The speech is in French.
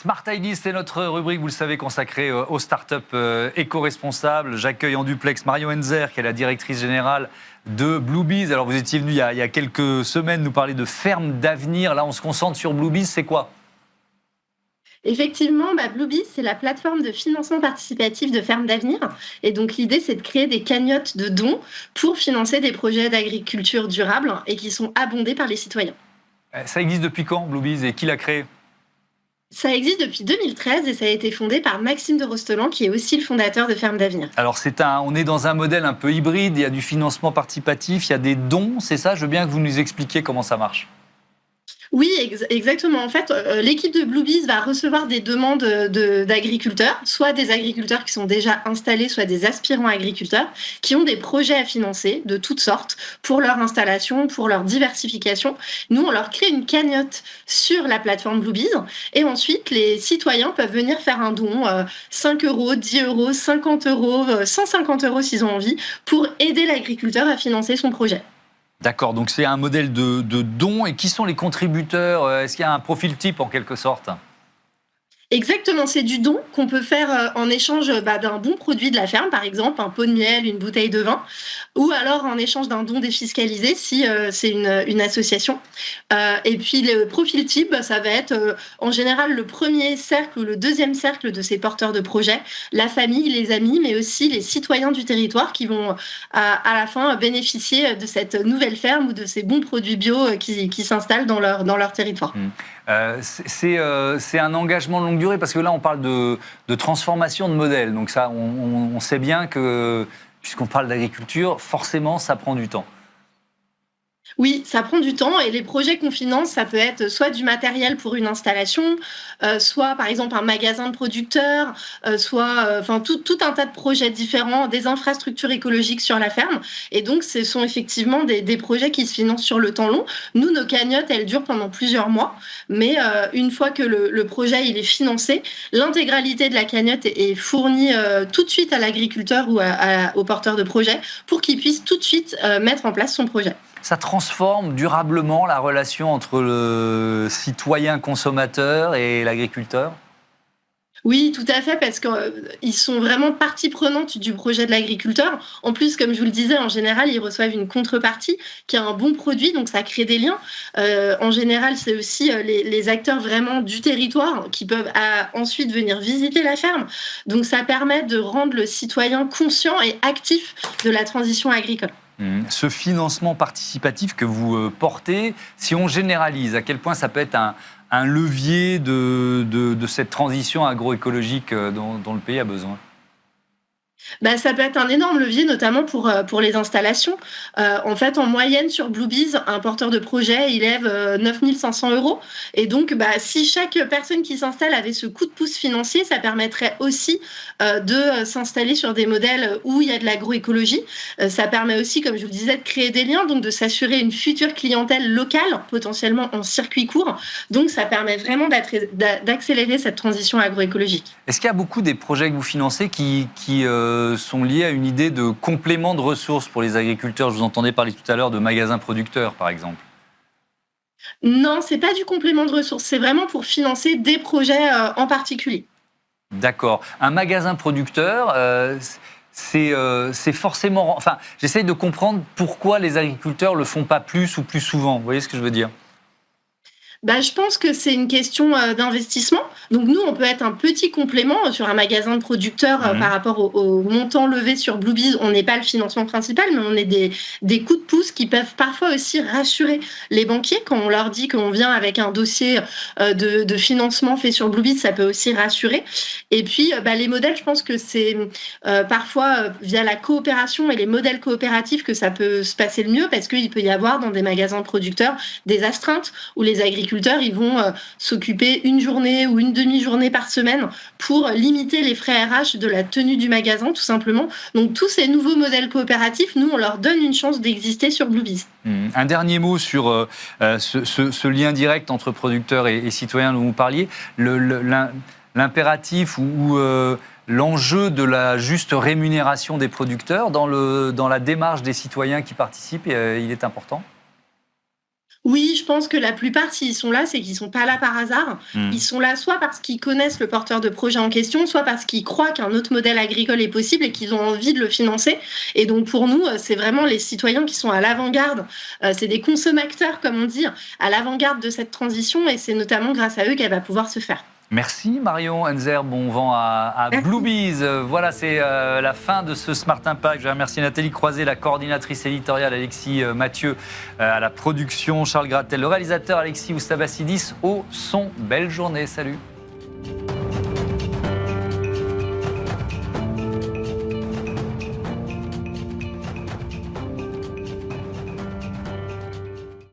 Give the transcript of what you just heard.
Smart Ideas, c'est notre rubrique, vous le savez, consacrée aux startups éco-responsables. J'accueille en duplex Marion Henzer, qui est la directrice générale de Bluebees. Alors, vous étiez venu il y a quelques semaines nous parler de ferme d'avenir. Là, on se concentre sur Bluebees, c'est quoi ? Effectivement, Bluebees, c'est la plateforme de financement participatif de Ferme d'Avenir. Et donc, l'idée, c'est de créer des cagnottes de dons pour financer des projets d'agriculture durable et qui sont abondés par les citoyens. Ça existe depuis quand, Bluebees, et qui l'a créé ? Ça existe depuis 2013 et ça a été fondé par Maxime de Rostelan, qui est aussi le fondateur de Ferme d'Avenir. Alors, on est dans un modèle un peu hybride, il y a du financement participatif, il y a des dons, c'est ça ? Je veux bien que vous nous expliquiez comment ça marche. Oui, exactement. En fait, l'équipe de Bluebees va recevoir des demandes d'agriculteurs, soit des agriculteurs qui sont déjà installés, soit des aspirants agriculteurs, qui ont des projets à financer de toutes sortes pour leur installation, pour leur diversification. Nous, on leur crée une cagnotte sur la plateforme Bluebees et ensuite, les citoyens peuvent venir faire un don, 5 €, 10 €, 50 €, 150 € s'ils ont envie, pour aider l'agriculteur à financer son projet. D'accord, donc c'est un modèle de dons. Et qui sont les contributeurs ? Est-ce qu'il y a un profil type en quelque sorte ? Exactement, c'est du don qu'on peut faire en échange d'un bon produit de la ferme, par exemple un pot de miel, une bouteille de vin, ou alors en échange d'un don défiscalisé si c'est une association. Et puis le profil type, ça va être en général le premier cercle ou le deuxième cercle de ces porteurs de projets, la famille, les amis, mais aussi les citoyens du territoire qui vont à la fin bénéficier de cette nouvelle ferme ou de ces bons produits bio qui s'installent dans leur territoire. C'est un engagement de longue durée, parce que là, on parle de transformation de modèle. Donc ça, on sait bien que, puisqu'on parle d'agriculture, forcément, ça prend du temps. Oui, ça prend du temps et les projets qu'on finance, ça peut être soit du matériel pour une installation, soit par exemple un magasin de producteurs, soit tout un tas de projets différents, des infrastructures écologiques sur la ferme. Et donc, ce sont effectivement des projets qui se financent sur le temps long. Nous, nos cagnottes, elles durent pendant plusieurs mois, mais une fois que le projet il est financé, l'intégralité de la cagnotte est fournie tout de suite à l'agriculteur ou au porteur de projet pour qu'il puisse tout de suite mettre en place son projet. Ça transforme durablement la relation entre le citoyen consommateur et l'agriculteur ? Oui, tout à fait, parce qu'ils sont vraiment partie prenante du projet de l'agriculteur. En plus, comme je vous le disais, en général, ils reçoivent une contrepartie qui est un bon produit, donc ça crée des liens. En général, c'est aussi les acteurs vraiment du territoire qui peuvent ensuite venir visiter la ferme. Donc ça permet de rendre le citoyen conscient et actif de la transition agricole. Ce financement participatif que vous portez, si on généralise, à quel point ça peut être un levier de cette transition agroécologique dont le pays a besoin ? Ça peut être un énorme levier, notamment pour les installations. En fait, en moyenne, sur Bluebees, un porteur de projet, il lève 9 500 €. Et donc, si chaque personne qui s'installe avait ce coup de pouce financier, ça permettrait aussi de s'installer sur des modèles où il y a de l'agroécologie. Ça permet aussi, comme je vous le disais, de créer des liens, donc de s'assurer une future clientèle locale, potentiellement en circuit court. Donc, ça permet vraiment d'accélérer cette transition agroécologique. Est-ce qu'il y a beaucoup des projets que vous financez qui sont liés à une idée de complément de ressources pour les agriculteurs ? Je vous entendais parler tout à l'heure de magasins producteurs, par exemple. Non, c'est pas du complément de ressources, c'est vraiment pour financer des projets en particulier. D'accord. Un magasin producteur, c'est forcément... Enfin, j'essaye de comprendre pourquoi les agriculteurs le font pas plus ou plus souvent. Vous voyez ce que je veux dire ? Je pense que c'est une question d'investissement. Donc nous, on peut être un petit complément sur un magasin de producteurs par rapport au montant levé sur Bluebees. On n'est pas le financement principal, mais on est des coups de pouce qui peuvent parfois aussi rassurer les banquiers. Quand on leur dit qu'on vient avec un dossier de financement fait sur Bluebees, ça peut aussi rassurer. Et puis, les modèles, je pense que c'est parfois via la coopération et les modèles coopératifs que ça peut se passer le mieux, parce qu'il peut y avoir dans des magasins de producteurs des astreintes où les agriculteurs ils vont s'occuper une journée ou une demi-journée par semaine pour limiter les frais RH de la tenue du magasin, tout simplement. Donc tous ces nouveaux modèles coopératifs, nous, on leur donne une chance d'exister sur Bluebees. Un dernier mot sur ce lien direct entre producteurs et citoyens dont vous parliez. L'impératif ou l'enjeu de la juste rémunération des producteurs dans la démarche des citoyens qui participent, il est important ? Oui, je pense que la plupart, s'ils sont là, c'est qu'ils ne sont pas là par hasard. Ils sont là soit parce qu'ils connaissent le porteur de projet en question, soit parce qu'ils croient qu'un autre modèle agricole est possible et qu'ils ont envie de le financer. Et donc pour nous, c'est vraiment les citoyens qui sont à l'avant-garde. C'est des consommateurs, comme on dit, à l'avant-garde de cette transition et c'est notamment grâce à eux qu'elle va pouvoir se faire. Merci Marion Henzer, bon vent à Bluebees. Voilà, c'est la fin de ce Smart Impact. Je remercie Nathalie Croiset, la coordinatrice éditoriale, Alexis Mathieu à la production, Charles Gratel, le réalisateur, Alexis Oustabassidis au son. Belle journée, salut.